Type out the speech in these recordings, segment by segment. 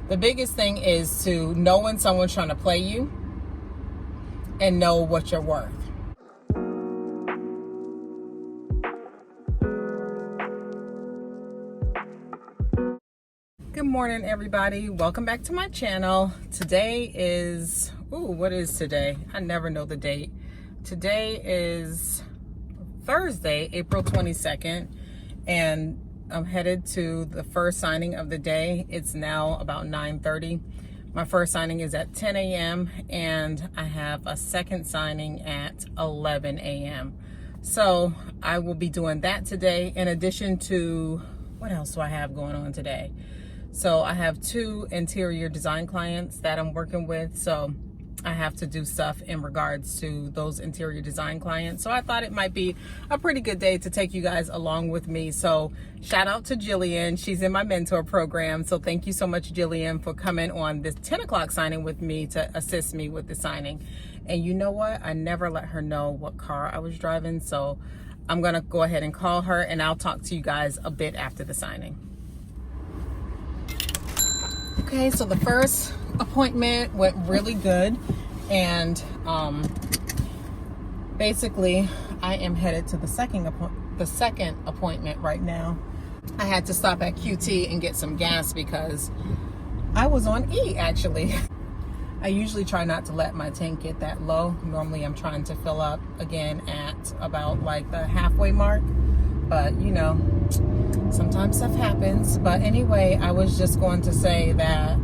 The biggest thing is to know when someone's trying to play you and know what you're worth. Good morning, everybody. Welcome back to my channel. Today is, what is today? I never know the date. Today is Thursday, April 22nd, and I'm headed to the first signing of the day. It's now about 9:30. My first signing is at 10 a.m. and I have a second signing at 11 a.m. So I will be doing that today, in addition to, what else do I have going on today? So I have 2 interior design clients that I'm working with. So I have to do stuff in regards to those interior design clients. So I thought it might be a pretty good day to take you guys along with me. So shout out to Jillian. She's in my mentor program. So thank you so much, Jillian, for coming on this 10 o'clock signing with me to assist me with the signing. And you know what? I never let her know what car I was driving. So I'm going to go ahead and call her, and I'll talk to you guys a bit after the signing. Okay, so the first appointment went really good, and basically I am headed to the second appointment right now. I had to stop at QT and get some gas because I was on E, actually. I usually try not to let my tank get that low. Normally I'm trying to fill up again at about like the halfway mark, but you know, sometimes stuff happens. But anyway, I was just going to say that,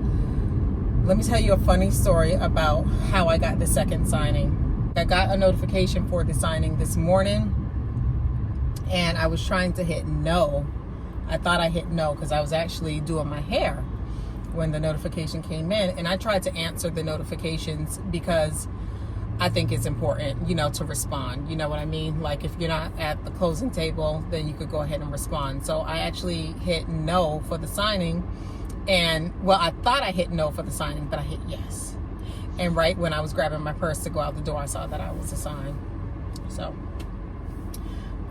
let me tell you a funny story about how I got the second signing. I got a notification for the signing this morning, and I was trying to hit no. I thought I hit no because I was actually doing my hair when the notification came in, and I tried to answer the notifications because I think it's important, you know, to respond. You know what I mean? Like if you're not at the closing table, then you could go ahead and respond. So I actually hit no for the signing. And well, I thought I hit no for the signing, but I hit yes. And right when I was grabbing my purse to go out the door, I saw that I was assigned. So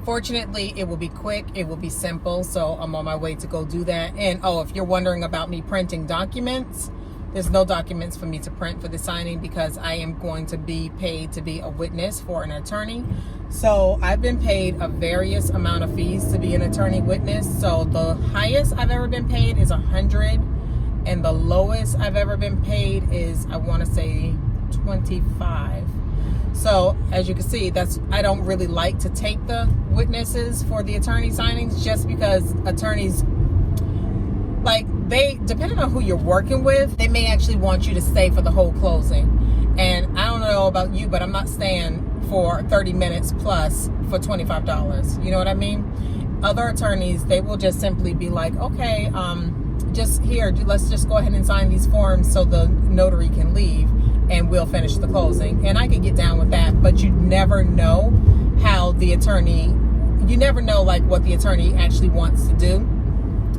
fortunately, it will be quick. It will be simple. So I'm on my way to go do that. And oh, if you're wondering about me printing documents, there's no documents for me to print for the signing because I am going to be paid to be a witness for an attorney. So I've been paid a various amount of fees to be an attorney witness. So the highest I've ever been paid is $100, and the lowest I've ever been paid is, I want to say, $25. So as you can see, I don't really like to take the witnesses for the attorney signings, just because attorneys, like, depending on who you're working with, they may actually want you to stay for the whole closing. And I don't know about you, but I'm not staying for 30 minutes plus for $25. You know what I mean? Other attorneys, they will just simply be like, okay, just here, let's just go ahead and sign these forms so the notary can leave and we'll finish the closing. And I can get down with that, but you never know how the attorney, you never know like what the attorney actually wants to do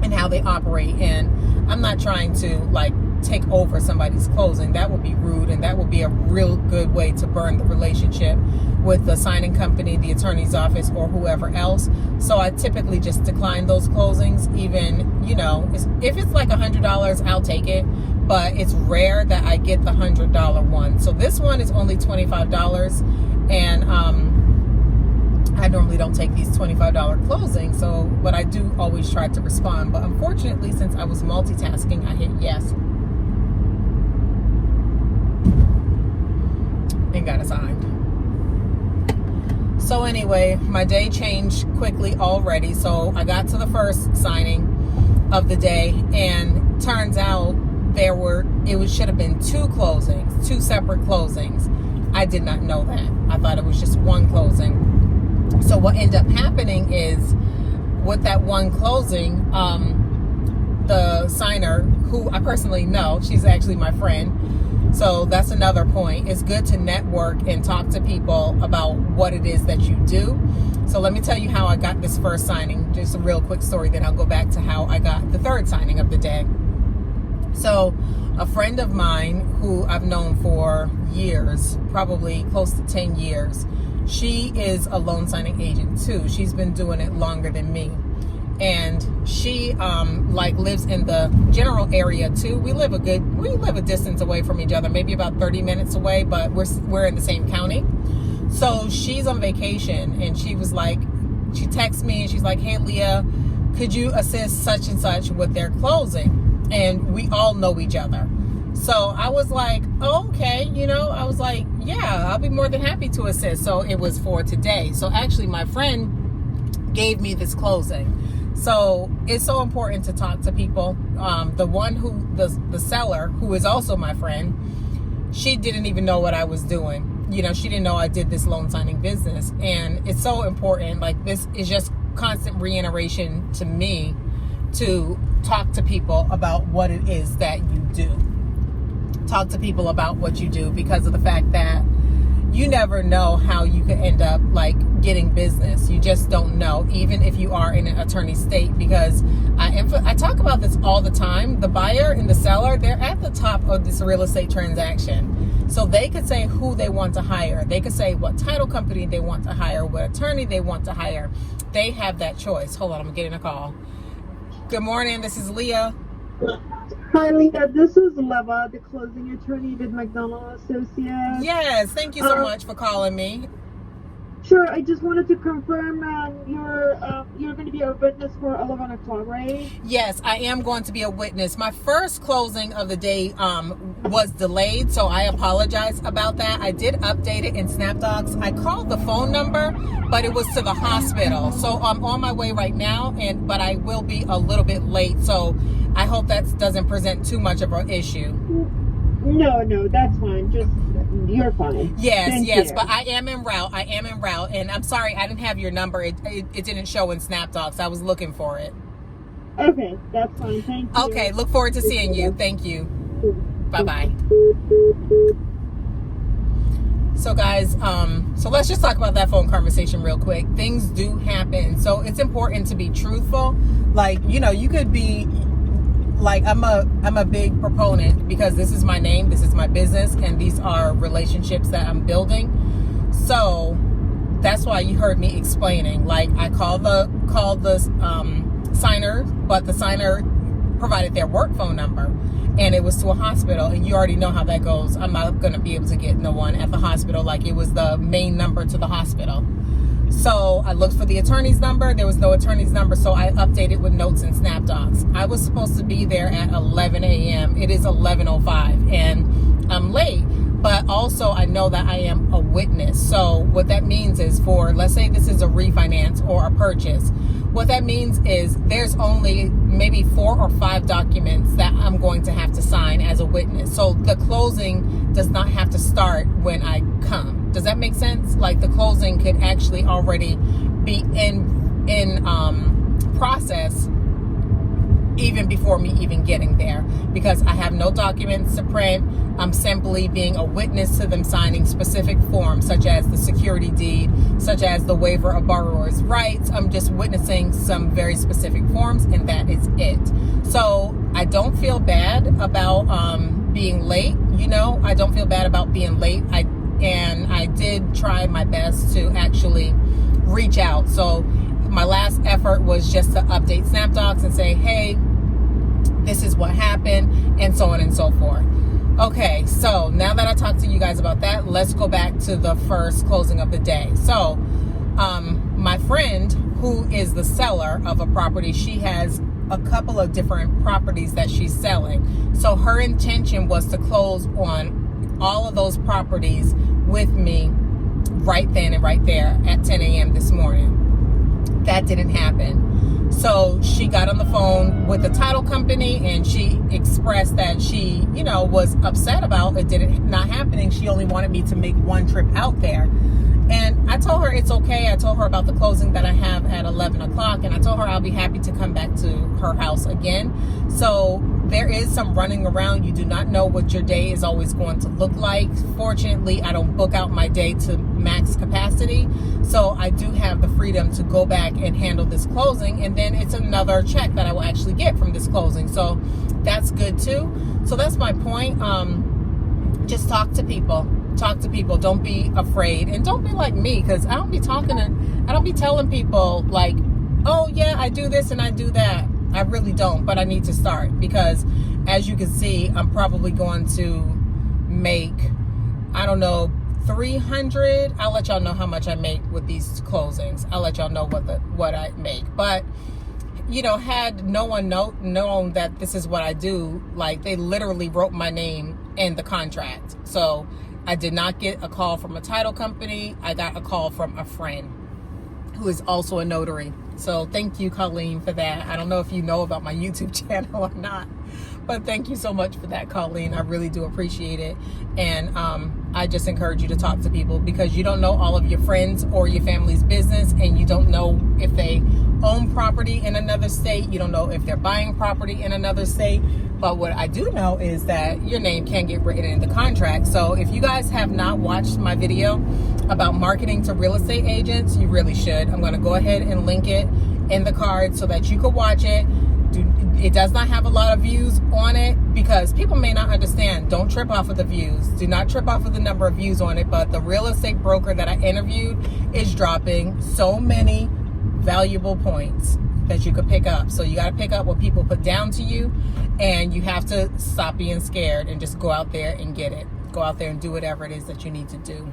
and how they operate. And I'm not trying to like take over somebody's closing. That would be rude, and that would be a real good way to burn the relationship with the signing company, the attorney's office, or whoever else. So I typically just decline those closings. Even, you know, if it's like $100, I'll take it, but it's rare that I get the $100 one. So this one is only $25, and I normally don't take these $25 closings, so, but I do always try to respond. But unfortunately, since I was multitasking, I hit yes and got assigned. So anyway, my day changed quickly already. So I got to the first signing of the day, and turns out it should have been 2 closings, 2 separate closings. I did not know that. I thought it was just one closing. So what ended up happening is, with that one closing, the signer, who I personally know, she's actually my friend. So that's another point. It's good to network and talk to people about what it is that you do. So let me tell you how I got this first signing. Just a real quick story, then I'll go back to how I got the third signing of the day. So a friend of mine who I've known for years, probably close to 10 years, she is a loan signing agent too. She's been doing it longer than me. and she like lives in the general area too. We live a distance away from each other, maybe about 30 minutes away, but we're in the same county. So she's on vacation, and she texts me and she's like, hey Leah, could you assist such and such with their closing? And we all know each other. So I was like, oh, okay, I was like, yeah, I'll be more than happy to assist. So it was for today. So actually my friend gave me this closing. So it's so important to talk to people. The seller, who is also my friend, she didn't even know what I was doing. She didn't know I did this loan signing business. And it's so important. Like, this is just constant reiteration to me to talk to people about what it is that you do. Talk to people about what you do, because of the fact that you never know how you could end up like getting business. You just don't know, even if you are in an attorney state, because I talk about this all the time. The buyer and the seller, they're at the top of this real estate transaction. So they could say who they want to hire. They could say what title company they want to hire, what attorney they want to hire. They have that choice. Hold on, I'm getting a call. Good morning, this is Leah. Hi, Leah. This is Leva, the closing attorney with McDonald Associates. Yes, thank you so much for calling me. Sure. I just wanted to confirm you're going to be a witness for 11 o'clock, right? Yes, I am going to be a witness. My first closing of the day was delayed, so I apologize about that. I did update it in SnapDocs. I called the phone number, but it was to the hospital. So I'm on my way right now, but I will be a little bit late. So I hope that doesn't present too much of an issue. No, that's fine. You're fine. Yes, you. But I am en route. And I'm sorry, I didn't have your number. It didn't show in SnapDocs. I was looking for it. Okay, that's fine. Thank you. Okay, look forward to seeing you. Thank you. Bye-bye. So guys, so let's just talk about that phone conversation real quick. Things do happen. So it's important to be truthful. Like, you could be like, I'm a big proponent, because this is my name, this is my business, and these are relationships that I'm building. So that's why you heard me explaining. Like, I called the signer, but the signer provided their work phone number, and it was to a hospital, and you already know how that goes. I'm not going to be able to get no one at the hospital. Like, it was the main number to the hospital. So I looked for the attorney's number. There was no attorney's number, so I updated with notes and SnapDocs. I was supposed to be there at 11 a.m. It is 11:05, and I'm late. But also, I know that I am a witness. So what that means is, for, let's say this is a refinance or a purchase, what that means is there's only maybe 4 or 5 documents that I'm going to have to sign as a witness. So the closing does not have to start when I come. Does that make sense? Like, the closing could actually already be in process even before me even getting there, because I have no documents to print. I'm simply being a witness to them signing specific forms, such as the security deed, such as the waiver of borrower's rights. I'm just witnessing some very specific forms, and that is it. So I don't feel bad about being late. I don't feel bad about being late. I did try my best to actually reach out. So my last effort was just to update SnapDocs and say, hey, this is what happened, and so on and so forth. Okay, so now that I talked to you guys about that, let's go back to the first closing of the day. So my friend, who is the seller of a property, she has a couple of different properties that she's selling. So her intention was to close on all of those properties with me right then and right there at 10 a.m. this morning. That didn't happen. So she got on the phone with the title company, and she expressed that she, was upset about it not happening. She only wanted me to make one trip out there. And I told her it's okay. I told her about the closing that I have at 11 o'clock, and I told her I'll be happy to come back to her house again. So there is some running around. You do not know what your day is always going to look like. Fortunately, I don't book out my day to max capacity. So I do have the freedom to go back and handle this closing, and then it's another check that I will actually get from this closing. So that's good too. So that's my point. Just talk to people. Don't be afraid, and don't be like me, because I don't be telling people like oh yeah, I do this and I do that. I really don't, but I need to start, because as you can see, I'm probably going to make, I don't know, 300. I'll let y'all know how much I make with these closings. I'll let y'all know what I make. But you know, had no one known that this is what I do, like, they literally wrote my name in the contract. So I did not get a call from a title company. I got a call from a friend who is also a notary. So thank you, Colleen, for that. I don't know if you know about my YouTube channel or not, but thank you so much for that, Colleen. I really do appreciate it. And I just encourage you to talk to people, because you don't know all of your friends or your family's business, and you don't know if they own property in another state. You don't know if they're buying property in another state. But what I do know is that your name can get written in the contract. So if you guys have not watched my video about marketing to real estate agents, you really should. I'm going to go ahead and link it in the card so that you could watch it. It does not have a lot of views on it, because people may not understand. Don't trip off of the views. Do not trip off of the number of views on it. But the real estate broker that I interviewed is dropping so many valuable points that you could pick up. So you got to pick up what people put down to you, and you have to stop being scared and just go out there and get it. Go out there and do whatever it is that you need to do.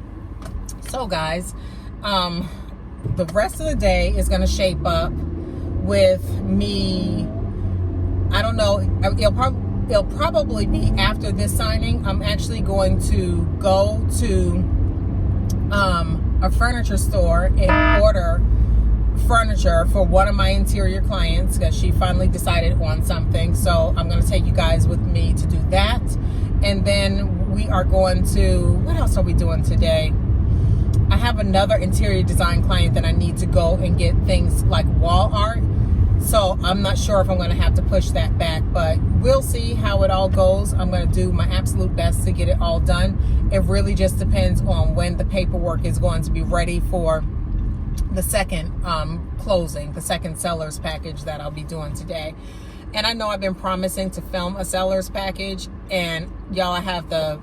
So guys, the rest of the day is going to shape up with me. I don't know. It'll probably be after this signing. I'm actually going to go to a furniture store and order furniture for one of my interior clients, because she finally decided on something. So I'm going to take you guys with me to do that. And then we are going to, what else are we doing today? I have another interior design client that I need to go and get things like wall art. So I'm not sure if I'm going to have to push that back, but we'll see how it all goes. I'm going to do my absolute best to get it all done. It really just depends on when the paperwork is going to be ready for the second closing, the second seller's package that I'll be doing today. And I know I've been promising to film a seller's package, and y'all, I have the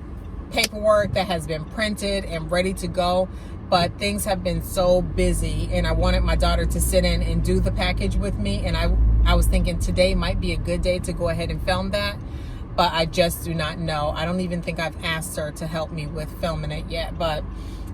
paperwork that has been printed and ready to go, but things have been so busy, and I wanted my daughter to sit in and do the package with me, and I was thinking today might be a good day to go ahead and film that, but I just do not know. I don't even think I've asked her to help me with filming it yet, but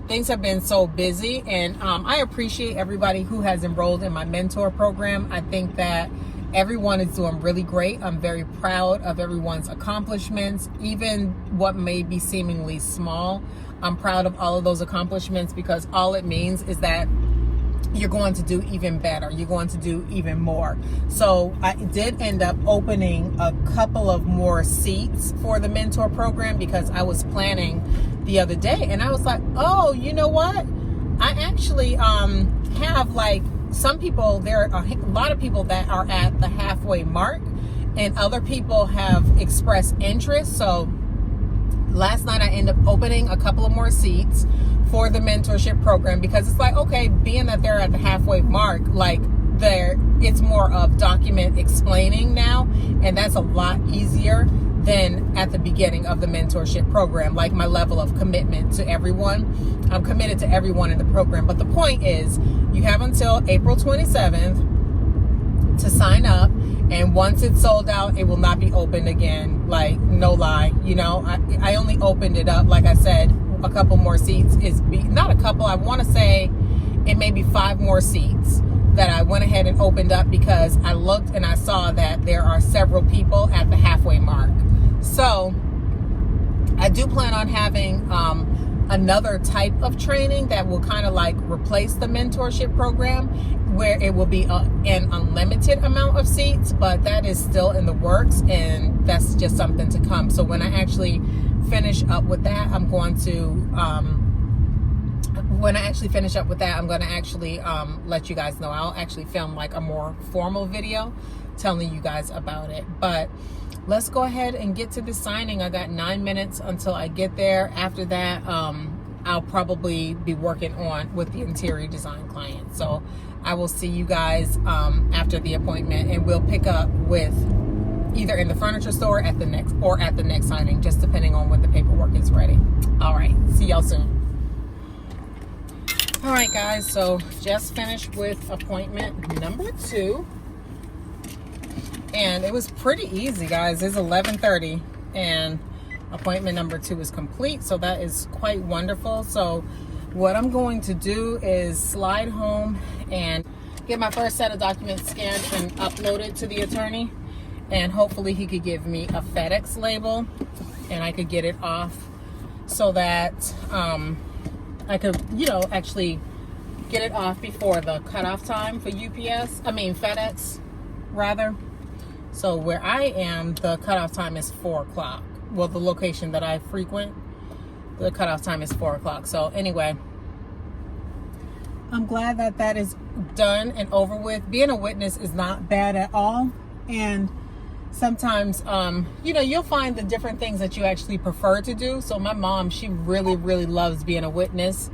things have been so busy. And I appreciate everybody who has enrolled in my mentor program. I think that everyone is doing really great. I'm very proud of everyone's accomplishments, even what may be seemingly small. I'm proud of all of those accomplishments, because all it means is that you're going to do even better. You're going to do even more. So I did end up opening a couple of more seats for the mentor program, because I was planning the other day and I was like, oh, you know what? I actually have, like, some people, there are a lot of people that are at the halfway mark, and other people have expressed interest. So last night I ended up opening a couple of more seats for the mentorship program, because it's like, okay, being that they're at the halfway mark, like, it's more of document explaining now, and that's a lot easier than at the beginning of the mentorship program. Like, my level of commitment to everyone, I'm committed to everyone in the program. But the point is, you have until April 27th to sign up, and once it's sold out, it will not be opened again. Like, no lie, you know, I only opened it up, like I said, a couple more seats. Not a couple, I want to say it may be 5 more seats that I went ahead and opened up, because I looked and I saw that there are several people at the halfway mark. So I do plan on having another type of training that will kind of like replace the mentorship program, where it will be an unlimited amount of seats, but that is still in the works, and that's just something to come. So when I actually finish up with that, I'm going to let you guys know. I'll actually film like a more formal video telling you guys about it. But let's go ahead and get to the signing. I got 9 minutes until I get there. After that, I'll probably be working on with the interior design client. So I will see you guys after the appointment, and we'll pick up with either in the furniture store at the next signing, just depending on when the paperwork is ready. All right, see y'all soon. All right, guys, so just finished with appointment number 2. And it was pretty easy, guys. It's 11:30 and appointment number 2 is complete. So that is quite wonderful. So what I'm going to do is slide home and get my first set of documents scanned and uploaded to the attorney. And hopefully he could give me a FedEx label and I could get it off so that I could, actually get it off before the cutoff time for FedEx rather. So where I am, the cutoff time is 4 o'clock. Well, the location that I frequent, the cutoff time is 4 o'clock. So anyway, I'm glad that that is done and over with. Being a witness is not bad at all. And sometimes, you'll find the different things that you actually prefer to do. So my mom, she really, really loves being a witness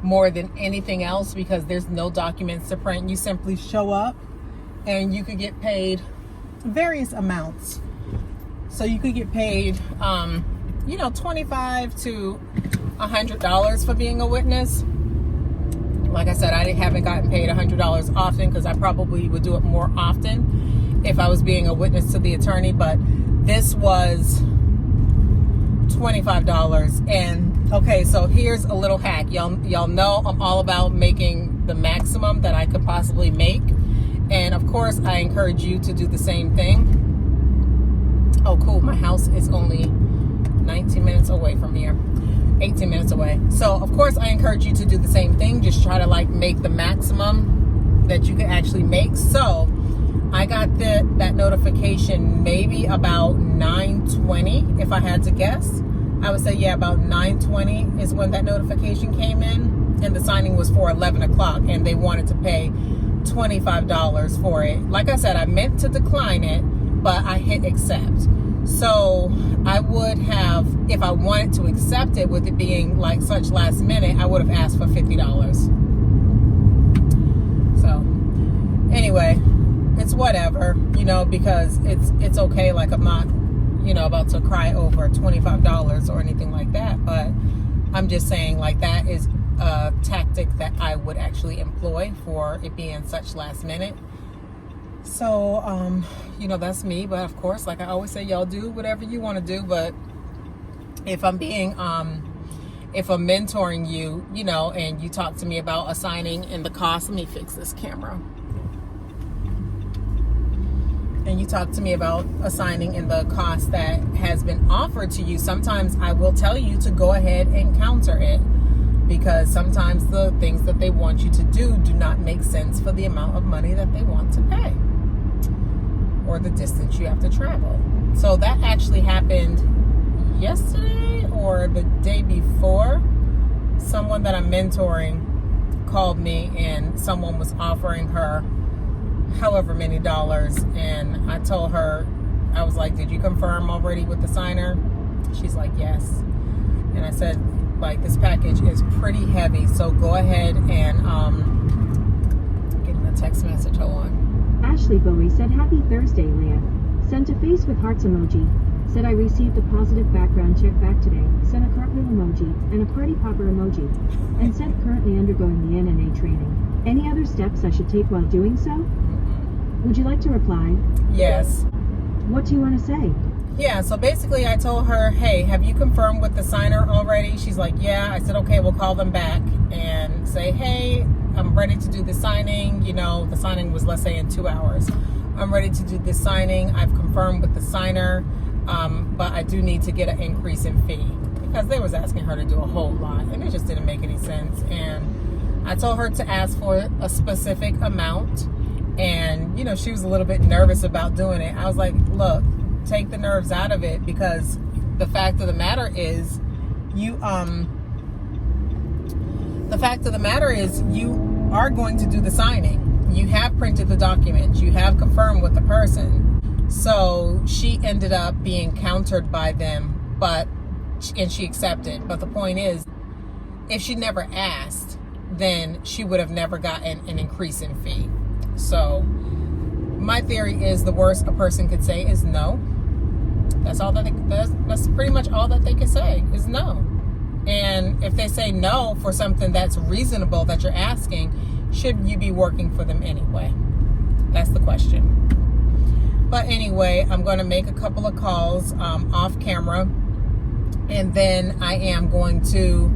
more than anything else because there's no documents to print. You simply show up and you could get paid various amounts. So you could get paid, $25 to $100 for being a witness. Like I said, I haven't gotten paid $100 often because I probably would do it more often if I was being a witness to the attorney. But this was $25. And okay, so here's a little hack. Y'all know I'm all about making the maximum that I could possibly make. And of course, I encourage you to do the same thing. Oh, cool. My house is only 19 minutes away from here. 18 minutes away. So, of course, I encourage you to do the same thing. Just try to, make the maximum that you can actually make. So, I got that notification maybe about 9:20, if I had to guess. I would say, yeah, about 9:20 is when that notification came in. And the signing was for 11 o'clock. And they wanted to pay $25 for it. Like I said, I meant to decline it, but I hit accept. So I would have, if I wanted to accept it with it being such last minute, I would have asked for $50. So anyway, it's whatever, because it's okay. I'm not, about to cry over $25 or anything like that, but I'm just saying that is a tactic that I would actually employ for it being such last minute. So, that's me. But of course, like I always say, y'all do whatever you want to do. But if I'm being, if I'm mentoring you, and you talk to me about assigning and the cost, let me fix this camera. And you talk to me about assigning and the cost that has been offered to you, sometimes I will tell you to go ahead and counter it. Because sometimes the things that they want you to do not make sense for the amount of money that they want to pay or the distance you have to travel. So that actually happened yesterday or the day before. Someone that I'm mentoring called me and someone was offering her however many dollars. And I told her, I was like, did you confirm already with the signer? She's like, yes. And I said, this package is pretty heavy, so go ahead and give me a text message. Hold on. Ashley Bowie said, "Happy Thursday, Leah." Sent a face with hearts emoji. Said, "I received a positive background check back today." Sent a cartwheel emoji and a party popper emoji. And said, "Currently undergoing the NNA training. Any other steps I should take while doing so?" Would you like to reply? Yes. What do you want to say? Yeah, so basically I told her, hey, have you confirmed with the signer already? She's like, yeah. I said, okay, we'll call them back and say, hey, I'm ready to do the signing. The signing was, let's say, in 2 hours. I'm ready to do this signing. I've confirmed with the signer, but I do need to get an increase in fee because they was asking her to do a whole lot and it just didn't make any sense. And I told her to ask for a specific amount and, she was a little bit nervous about doing it. I was like, look, take the nerves out of it because the fact of the matter is you are going to do the signing. You have printed the documents. You have confirmed with the person. So she ended up being countered by them, and she accepted. But the point is, if she never asked, then she would have never gotten an increase in fee. So my theory is the worst a person could say is no. That's all that that's pretty much all that they can say is no. And if they say no for something that's reasonable that you're asking, should you be working for them anyway? That's the question. But anyway, I'm going to make a couple of calls off camera, and then I am going to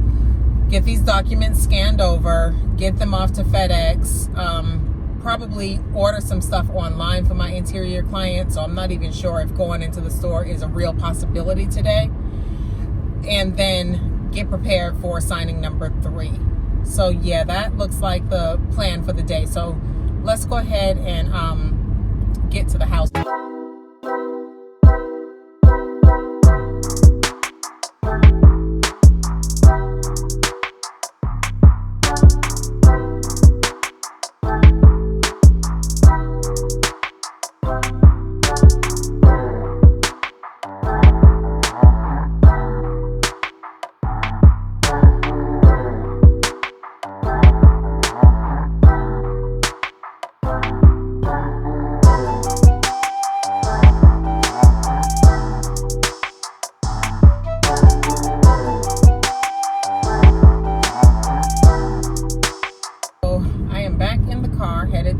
get these documents scanned over, get them off to FedEx, probably order some stuff online for my interior clients. So I'm not even sure if going into the store is a real possibility today. And then get prepared for signing number 3. So yeah, that looks like the plan for the day. So let's go ahead and get to the house.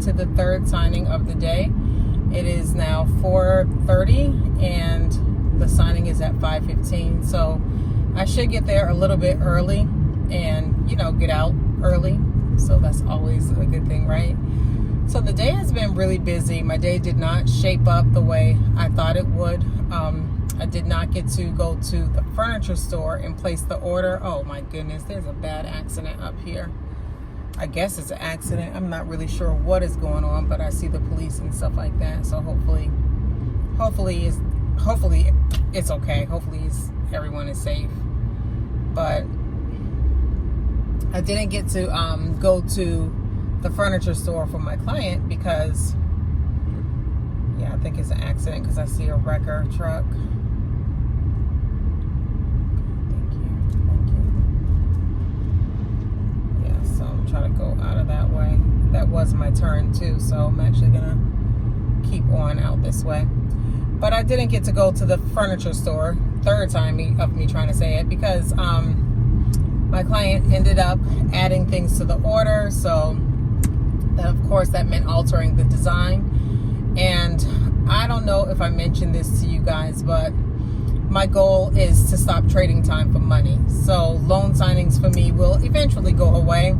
To the third signing of the day. It is now 4:30 and the signing is at 5:15. So I should get there a little bit early and, you know, get out early. So that's always a good thing, right? So the day has been really busy. My day did not shape up the way I thought it would. I did not get to go to the furniture store and place the order. Oh my goodness, there's a bad accident up here. I guess it's an accident. I'm not really sure what is going on, but I see the police and stuff like that. So hopefully it's okay. Hopefully everyone is safe. But I didn't get to go to the furniture store for my client because, yeah, I think it's an accident because I see a wrecker truck. Try to go out of that way. That was my turn too, so I'm actually gonna keep on out this way. But I didn't get to go to the furniture store, third time of me trying to say it, because my client ended up adding things to the order. So that, of course, that meant altering the design. And I don't know if I mentioned this to you guys, but my goal is to stop trading time for money. So loan signings for me will eventually go away,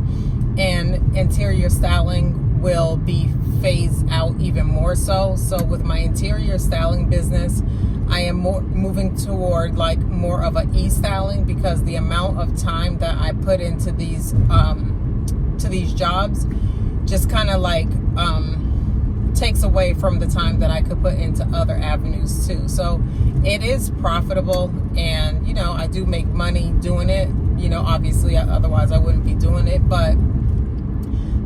and interior styling will be phased out even more so. So with my interior styling business, I am moving toward like more of a e-styling, because the amount of time that I put into these jobs just kind of like takes away from the time that I could put into other avenues too. So it is profitable, and, you know, I do make money doing it. You know, obviously, otherwise I wouldn't be doing it. But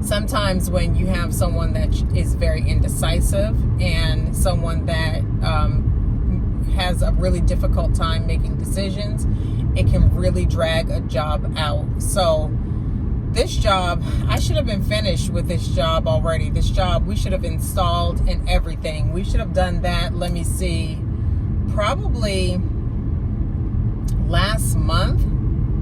sometimes when you have someone that is very indecisive and someone that has a really difficult time making decisions, it can really drag a job out. So this job, I should have been finished with this job already. This job, we should have installed and everything. We should have done that, let me see, probably last month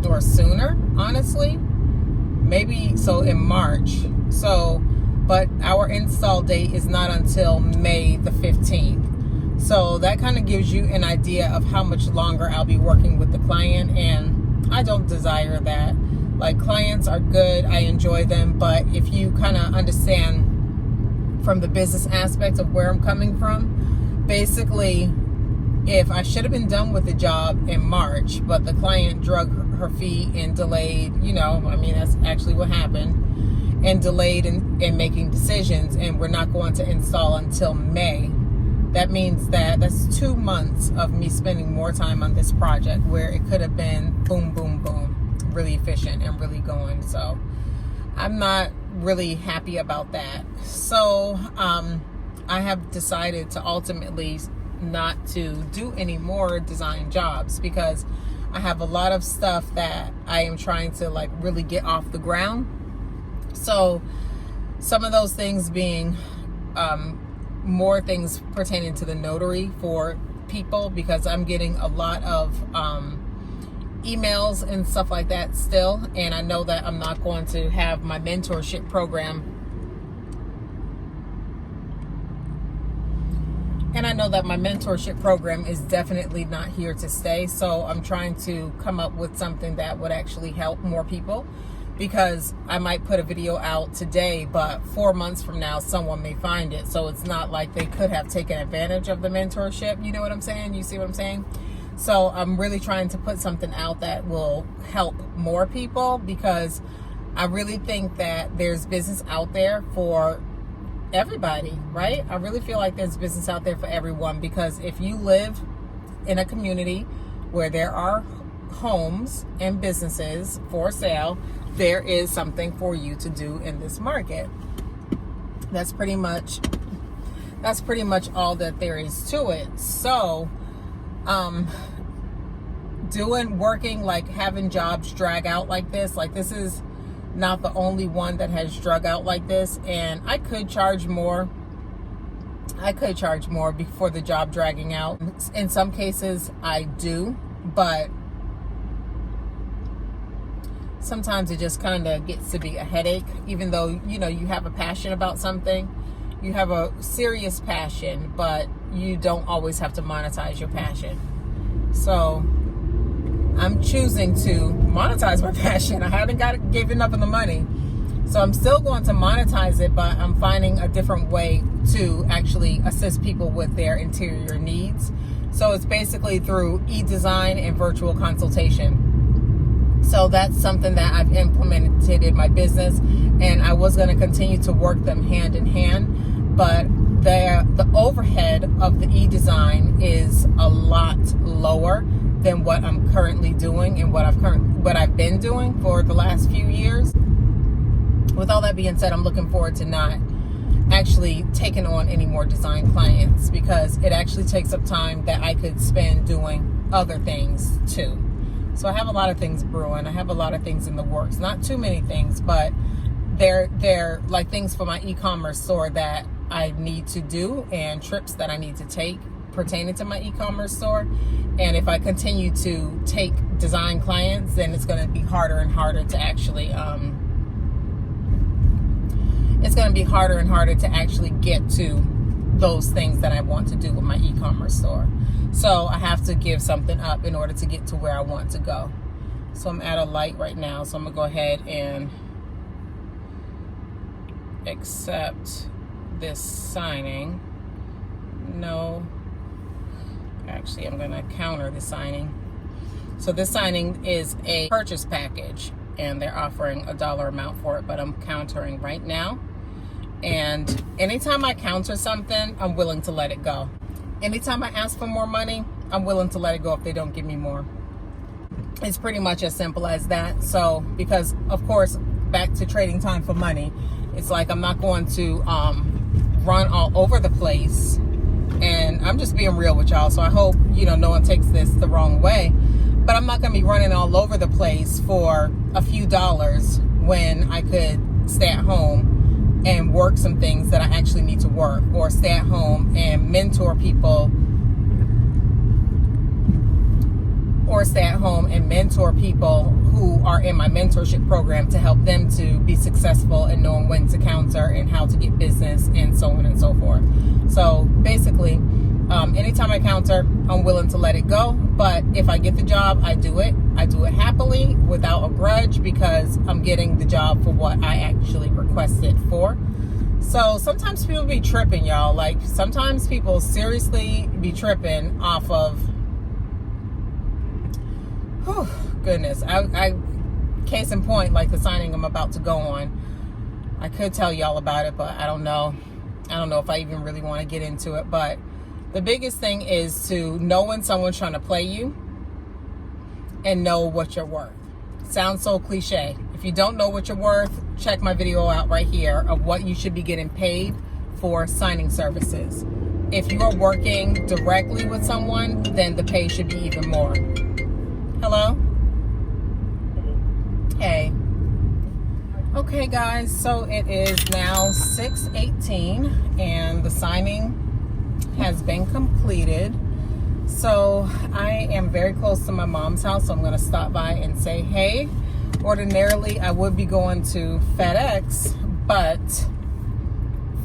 or sooner, honestly. Maybe so in March. So, but our install date is not until May the 15th. So that kind of gives you an idea of how much longer I'll be working with the client, and I don't desire that. Like, clients are good, I enjoy them, but if you kind of understand from the business aspect of where I'm coming from, basically, if I should have been done with the job in March, but the client drug her feet and delayed, you know, I mean, that's actually what happened, and delayed in making decisions, and we're not going to install until May. That means that's 2 months of me spending more time on this project, where it could have been boom, boom, boom, really efficient and really going. So I'm not really happy about that. So I have decided to ultimately not to do any more design jobs, because I have a lot of stuff that I am trying to like really get off the ground. So some of those things being more things pertaining to the notary for people, because I'm getting a lot of emails and stuff like that still. And I know that I'm not going to have my mentorship program. And I know that my mentorship program is definitely not here to stay. So I'm trying to come up with something that would actually help more people, because I might put a video out today, but 4 months from now, someone may find it. So it's not like they could have taken advantage of the mentorship. You know what I'm saying? You see what I'm saying? So I'm really trying to put something out that will help more people, because I really think that there's business out there for everybody, right? I really feel like there's business out there for everyone, because if you live in a community where there are homes and businesses for sale, there is something for you to do in this market. That's pretty much all that there is to it. So working, like having jobs drag out like this is not the only one that has drug out like this, and I could charge more before the job dragging out. In some cases I do, but sometimes it just kind of gets to be a headache. Even though, you know, you have a passion about something, you have a serious passion, but you don't always have to monetize your passion. So I'm choosing to monetize my passion. I haven't given up on the money, so I'm still going to monetize it, but I'm finding a different way to actually assist people with their interior needs. So it's basically through e-design and virtual consultation. So that's something that I've implemented in my business, and I was going to continue to work them hand in hand, but the overhead of the e-design is a lot lower than what I'm currently doing and what I've been doing for the last few years. With all that being said, I'm looking forward to not actually taking on any more design clients, because it actually takes up time that I could spend doing other things too. So I have a lot of things brewing. I have a lot of things in the works. Not too many things, but they're like things for my e-commerce store that I need to do, and trips that I need to take pertaining to my e-commerce store. And if I continue to take design clients, then it's going to be harder and harder to actually get to those things that I want to do with my e-commerce store. So I have to give something up in order to get to where I want to go. So I'm at a light right now, so I'm gonna go ahead and accept this signing. No, actually I'm gonna counter the signing. So this signing is a purchase package, and they're offering $1 amount for it, but I'm countering right now. And anytime I counter something, I'm willing to let it go. Anytime I ask for more money, I'm willing to let it go if they don't give me more. It's pretty much as simple as that. So, because of course, back to trading time for money, it's like I'm not going to run all over the place. And I'm just being real with y'all, so I hope, you know, no one takes this the wrong way. But I'm not going to be running all over the place for a few dollars when I could stay at home and work some things that I actually need to work, or stay at home and mentor people, who are in my mentorship program, to help them to be successful in knowing when to counter and how to get business and so on and so forth. So basically, anytime I counter, I'm willing to let it go. But if I get the job, I do it. I do it happily, without a grudge, because I'm getting the job for what I actually requested for. So sometimes people be tripping, y'all. Like, sometimes people seriously be tripping off of, goodness. I case in point, like the signing I'm about to go on. I could tell y'all about it, but I don't know. I don't know if I even really want to get into it. But the biggest thing is to know when someone's trying to play you and know what you're worth. Sounds so cliche. If you don't know what you're worth, check my video out right here of what you should be getting paid for signing services. If you are working directly with someone, then the pay should be even more. Hello? Hey. Okay, guys, so it is now 6:18 and the signing has been completed. So I am very close to my mom's house, so I'm going to stop by and say hey. Ordinarily, I would be going to FedEx, but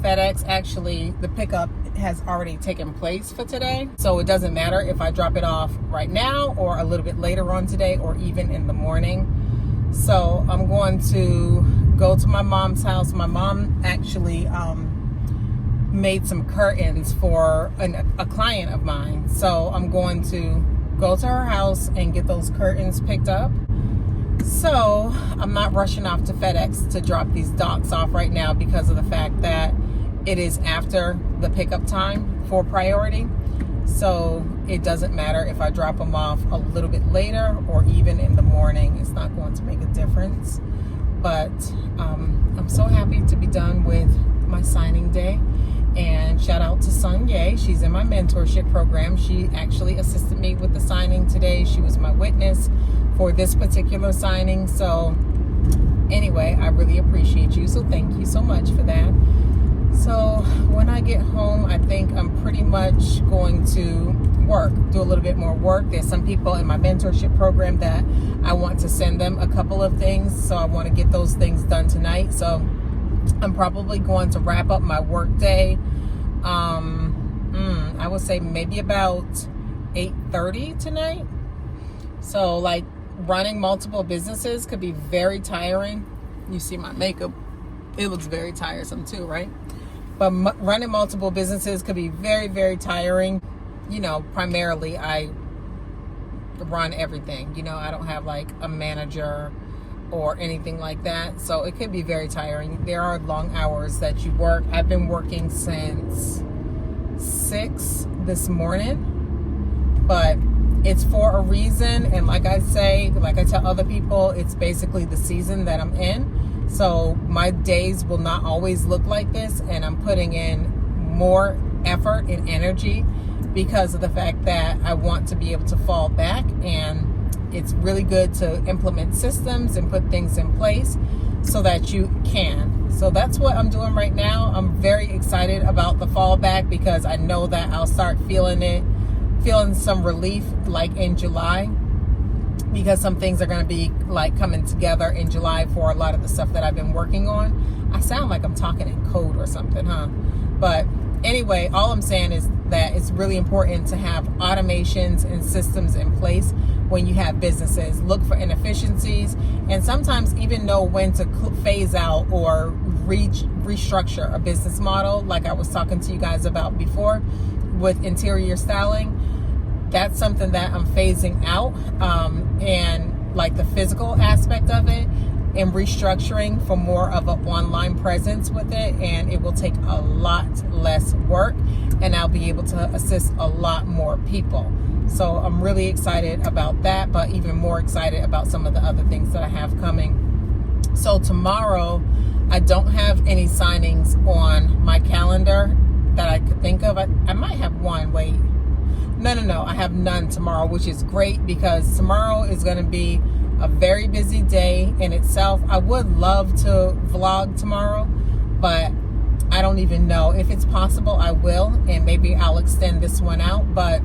FedEx actually, the pickup has already taken place for today. So it doesn't matter if I drop it off right now or a little bit later on today or even in the morning. So I'm going to go to my mom's house. My mom actually made some curtains for a client of mine. So I'm going to go to her house and get those curtains picked up. So I'm not rushing off to FedEx to drop these docs off right now because of the fact that it is after the pickup time for priority. So it doesn't matter if I drop them off a little bit later or even in the morning. It's not going to make a difference. But I'm so happy to be done with my signing day. And shout out to Sun Ye. She's in my mentorship program. She actually assisted me with the signing today. She was my witness for this particular signing. So anyway, I really appreciate you. So thank you so much for that. So when I get home, I think I'm pretty much going to do a little bit more work. There's some people in my mentorship program that I want to send them a couple of things. So I want to get those things done tonight. So I'm probably going to wrap up my work day. I would say maybe about 8:30 tonight. So like running multiple businesses could be very tiring. You see my makeup, it looks very tiresome too, right? But running multiple businesses could be very, very tiring. You know, primarily I run everything. You know, I don't have like a manager or anything like that. So it could be very tiring. There are long hours that you work. I've been working since 6 this morning, but it's for a reason. And like I tell other people, it's basically the season that I'm in. So my days will not always look like this, and I'm putting in more effort and energy because of the fact that I want to be able to fall back. And it's really good to implement systems and put things in place so that you can. So that's what I'm doing right now. I'm very excited about the fallback because I know that I'll start feeling some relief like in July, because some things are going to be like coming together in July for a lot of the stuff that I've been working on. I sound like I'm talking in code or something, huh? But anyway, all I'm saying is that it's really important to have automations and systems in place when you have businesses. Look for inefficiencies and sometimes even know when to phase out or restructure a business model, like I was talking to you guys about before with interior styling. That's something that I'm phasing out, and like the physical aspect of it, and restructuring for more of an online presence with it, and it will take a lot less work and I'll be able to assist a lot more people. So I'm really excited about that, but even more excited about some of the other things that I have coming. So tomorrow, I don't have any signings on my calendar that I could think of. I might have one. Wait. No. I have none tomorrow, which is great because tomorrow is going to be a very busy day in itself. I would love to vlog tomorrow, but I don't even know. If it's possible, I will, and maybe I'll extend this one out. But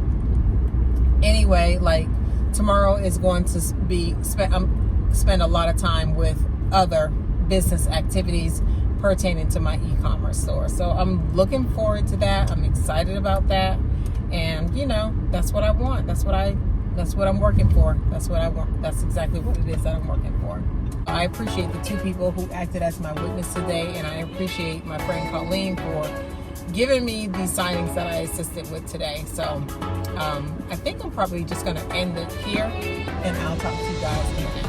anyway, like tomorrow is going to be spend a lot of time with other business activities pertaining to my e-commerce store. So I'm looking forward to that. I'm excited about that. And you know, that's what I want. That's what I'm working for. That's what I want. That's exactly what it is that I'm working for. I appreciate the 2 people who acted as my witness today, and I appreciate my friend Colleen for giving me these signings that I assisted with today. So I think I'm probably just going to end it here, and I'll talk to you guys in a minute.